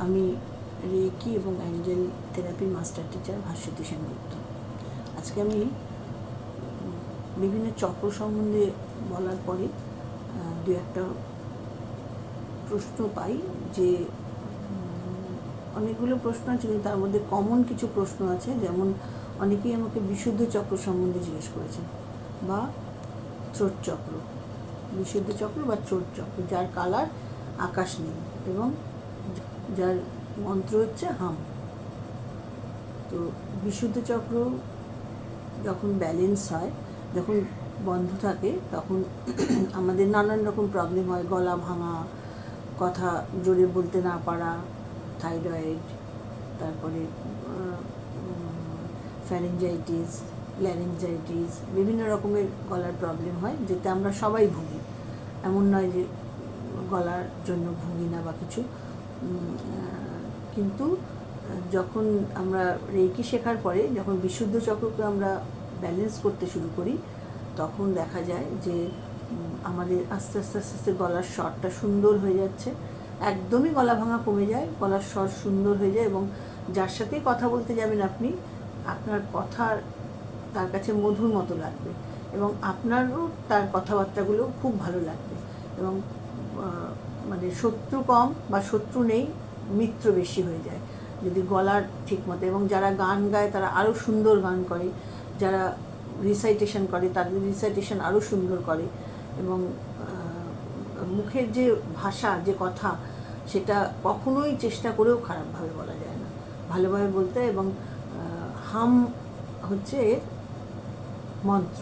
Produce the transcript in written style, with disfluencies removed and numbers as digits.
আমি রেকি এবং অ্যাঞ্জেল থেরাপির মাস্টার টিচার ভাস্বতী সেনগুপ্ত। আজকে আমি বিভিন্ন চক্র সম্বন্ধে বলার পরে দু একটা প্রশ্ন পাই, যে অনেকগুলো প্রশ্ন আছে কিন্তু তার মধ্যে কমন কিছু প্রশ্ন আছে। যেমন অনেকেই আমাকে বিশুদ্ধ চক্র সম্বন্ধে জিজ্ঞেস করেছেন, বা থ্রোট চক্র, বিশুদ্ধ চক্র বা থ্রোট চক্র, যার কালার আকাশ নীল এবং যার মন্ত্র হচ্ছে হাম। তো বিশুদ্ধ চক্র যখন ব্যালেন্স হয়, যখন বন্ধ থাকে, তখন আমাদের নানান রকম প্রবলেম হয়। গলা ভাঙা, কথা জোরে বলতে না পারা, থাইরয়েড, তারপরে ফ্যারিঞ্জাইটিস, ল্যারিঞ্জাইটিস, বিভিন্ন রকমের গলার প্রবলেম হয়, যেতে আমরা সবাই ভুগি। এমন নয় যে গলার জন্য ভুগি না বা কিছু। কিন্তু যখন আমরা রেকি শেখার পরে, যখন বিশুদ্ধ চক্রকে আমরা ব্যালেন্স করতে শুরু করি, তখন দেখা যায় যে আমাদের আস্তে আস্তে আস্তে আস্তে গলার স্বরটা সুন্দর হয়ে যাচ্ছে। একদমই গলা ভাঙা কমে যায়, গলার স্বর সুন্দর হয়ে যায়, এবং যার সাথেই কথা বলতে যাবেন আপনি, আপনার কথা তার কাছে মধুর মতো লাগবে, এবং আপনারও তার কথাবার্তাগুলো খুব ভালো লাগবে। এবং মানে শত্রু কম বা শত্রু নেই, মিত্র বেশি হয়ে যায় যদি গলার ঠিক মতো। এবং যারা গান গায় তারা আরও সুন্দর গান করে, যারা রিসাইটেশন করে তাদের রিসাইটেশন আরও সুন্দর করে, এবং মুখের যে ভাষা, যে কথা, সেটা কখনোই চেষ্টা করেও খারাপভাবে বলা যায় না, ভালোভাবে বলতে। এবং হাম হচ্ছে মন্ত্র।